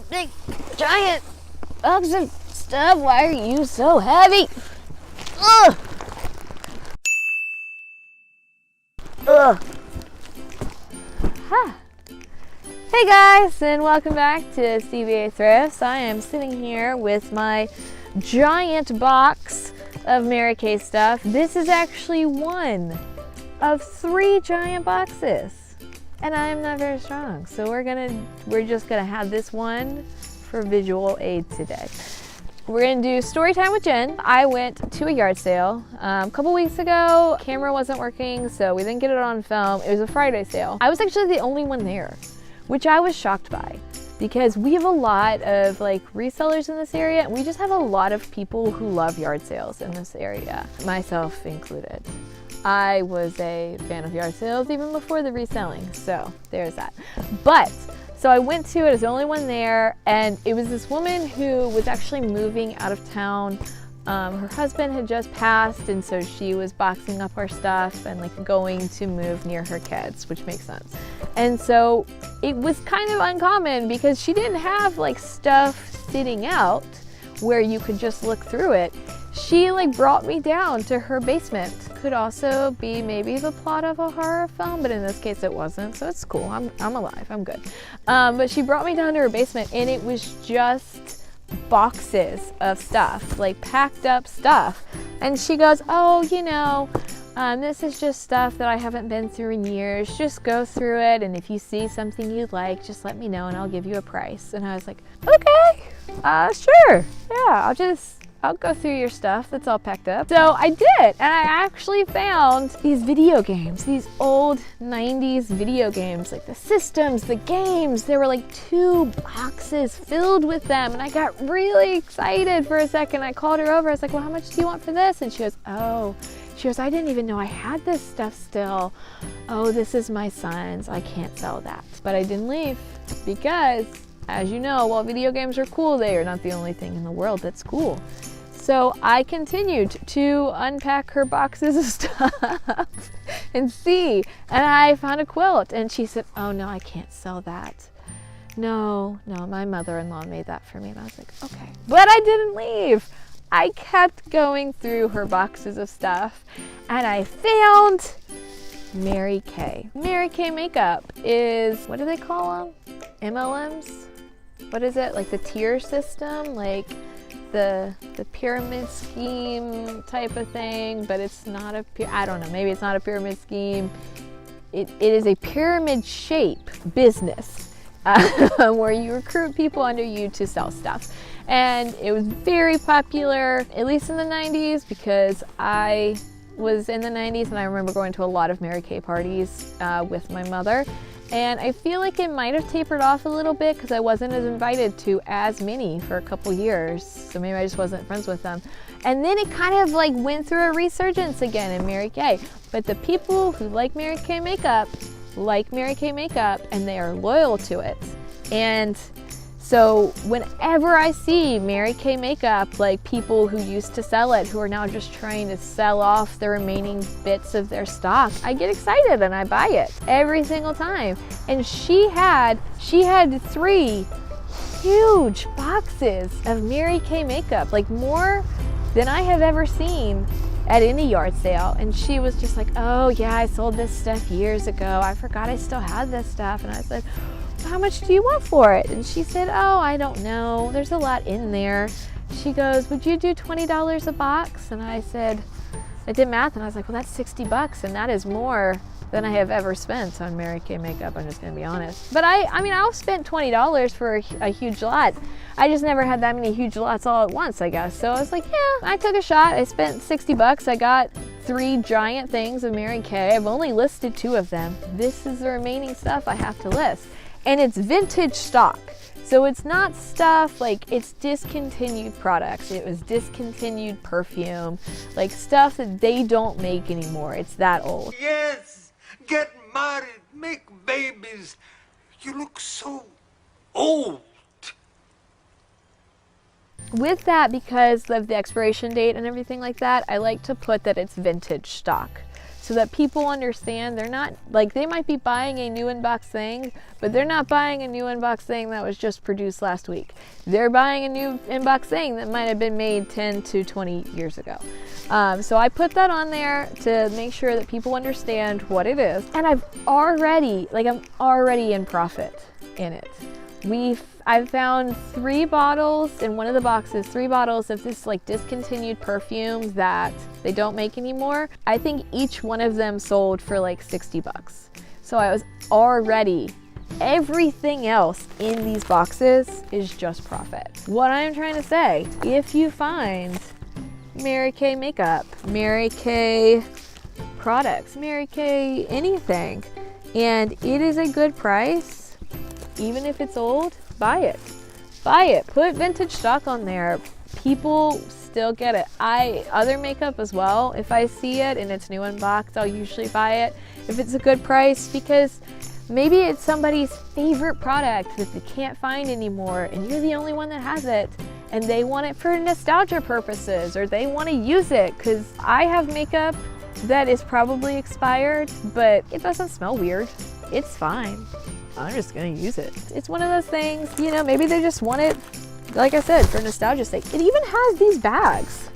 big, giant box of stuff. Why are you so heavy? Ugh! Ugh! Ha! Hey guys, and welcome back to CBA Thrifts. I am sitting here with my giant box of Mary Kay stuff. This is actually one of 3 giant boxes. And I am not very strong, so we're just gonna have this one for visual aid today. We're gonna do story time with Jen. I went to a yard sale a couple weeks ago. Camera wasn't working, so we didn't get it on film. It was a Friday sale. I was actually the only one there, which I was shocked by, because we have a lot of resellers in this area, and we just have a lot of people who love yard sales in this area, myself included. I was a fan of yard sales even before the reselling, so there's that. So I went to it, I was the only one there, and it was this woman who was actually moving out of town. Her husband had just passed, and so she was boxing up our stuff and going to move near her kids, which makes sense. And so it was kind of uncommon because she didn't have stuff sitting out where you could just look through it. She brought me down to her basement. Could also be maybe the plot of a horror film, but in this case it wasn't, so it's cool. I'm alive, I'm good. But she brought me down to her basement, and it was just boxes of stuff, packed up stuff. And she goes, oh, this is just stuff that I haven't been through in years. Just go through it, and if you see something you'd like, just let me know and I'll give you a price. And I was like, okay, sure, yeah, I'll go through your stuff that's all packed up. So I did, and I actually found these video games, these old 90s video games, the systems, the games. There were 2 boxes filled with them, and I got really excited for a second. I called her over, I was like, well, how much do you want for this? And she goes, I didn't even know I had this stuff still. Oh, this is my son's, I can't sell that. But I didn't leave because, as you know, while video games are cool, they are not the only thing in the world that's cool. So I continued to unpack her boxes of stuff and see, and I found a quilt, and she said, oh no, I can't sell that. No, my mother-in-law made that for me. And I was like, okay. But I didn't leave. I kept going through her boxes of stuff, and I found Mary Kay. Mary Kay makeup is, what do they call them? MLMs? What is it? The tier system? The pyramid scheme type of thing, but it's not I don't know, maybe it's not a pyramid scheme. It is a pyramid shape business where you recruit people under you to sell stuff. And it was very popular, at least in the 90s, because I was in the 90s and I remember going to a lot of Mary Kay parties with my mother. And I feel like it might have tapered off a little bit because I wasn't as invited to as many for a couple years. So maybe I just wasn't friends with them. And then it kind of went through a resurgence again in Mary Kay. But the people who like Mary Kay makeup, and they are loyal to it. And so whenever I see Mary Kay makeup, people who used to sell it, who are now just trying to sell off the remaining bits of their stock, I get excited and I buy it every single time. And she had 3 huge boxes of Mary Kay makeup, more than I have ever seen at any yard sale. And she was just like, oh yeah, I sold this stuff years ago. I forgot I still had this stuff. And I said, how much do you want for it? And she said, oh, I don't know. There's a lot in there. She goes, would you do $20 a box? And I said, I did math, and I was like, well, that's $60, and that is more than I have ever spent on Mary Kay makeup. I'm just gonna be honest. But I'll spend $20 for a huge lot. I just never had that many huge lots all at once, I guess. So I was like, yeah, I took a shot. I spent $60. I got 3 giant things of Mary Kay. I've only listed 2 of them. This is the remaining stuff I have to list. And it's vintage stock. So it's not stuff it's discontinued products. It was discontinued perfume, stuff that they don't make anymore. It's that old. Yes, get married, make babies. You look so old. With that, because of the expiration date and everything like that, I like to put that it's vintage stock. so that people understand they're not, like, they might be buying a new inbox thing, but they're not buying a new inbox thing that was just produced last week. They're buying a new inbox thing that might have been made 10 to 20 years ago. So I put that on there to make sure that people understand what it is. And I'm already in profit in it. I've found 3 bottles in one of the boxes, 3 bottles of this like discontinued perfume that they don't make anymore. I think each one of them sold for like 60 bucks. So I was already, everything else in these boxes is just profit. What I'm trying to say, if you find Mary Kay makeup, Mary Kay products, Mary Kay anything, and it is a good price, even if it's old, buy it. Buy it. Put vintage stock on there. People still get it. Other makeup as well. If I see it and it's new in box, I'll usually buy it if it's a good price, because maybe it's somebody's favorite product that they can't find anymore and you're the only one that has it, and they want it for nostalgia purposes, or they want to use it, because I have makeup that is probably expired, but it doesn't smell weird. It's fine. I'm just gonna use it. It's one of those things, you know, maybe they just want it, like I said, for nostalgia's sake. It even has these bags.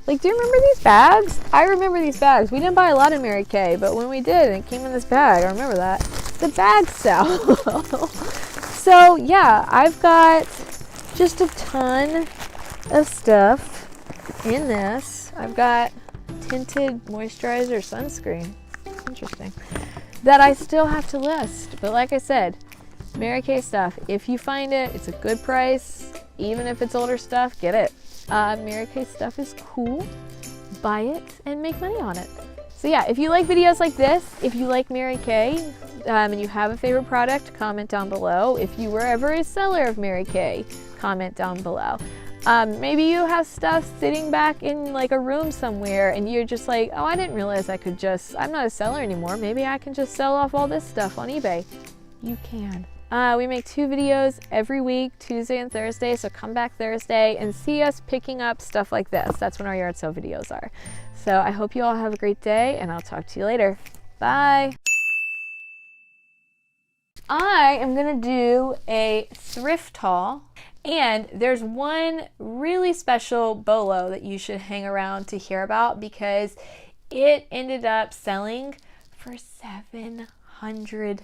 Like, do you remember these bags? I remember these bags. We didn't buy a lot of Mary Kay, but when we did, it came in this bag. I remember that. The bags sell. So yeah, I've got just a ton of stuff in this. I've got tinted moisturizer sunscreen. Interesting. That I still have to list. But like I said, Mary Kay stuff, if you find it, it's a good price. Even if it's older stuff, get it. Mary Kay stuff is cool. Buy it and make money on it. So yeah, if you like videos like this, if you like Mary Kay, and you have a favorite product, comment down below. If you were ever a seller of Mary Kay, comment down below. Maybe you have stuff sitting back in like a room somewhere and you're just like, oh, I didn't realize I could just, I'm not a seller anymore. Maybe I can just sell off all this stuff on eBay. You can. We make 2 videos every week, Tuesday and Thursday, so come back Thursday and see us picking up stuff like this. That's when our yard sale videos are. So I hope you all have a great day, and I'll talk to you later. Bye. I am gonna do a thrift haul, and there's one really special bolo that you should hang around to hear about, because it ended up selling for $700.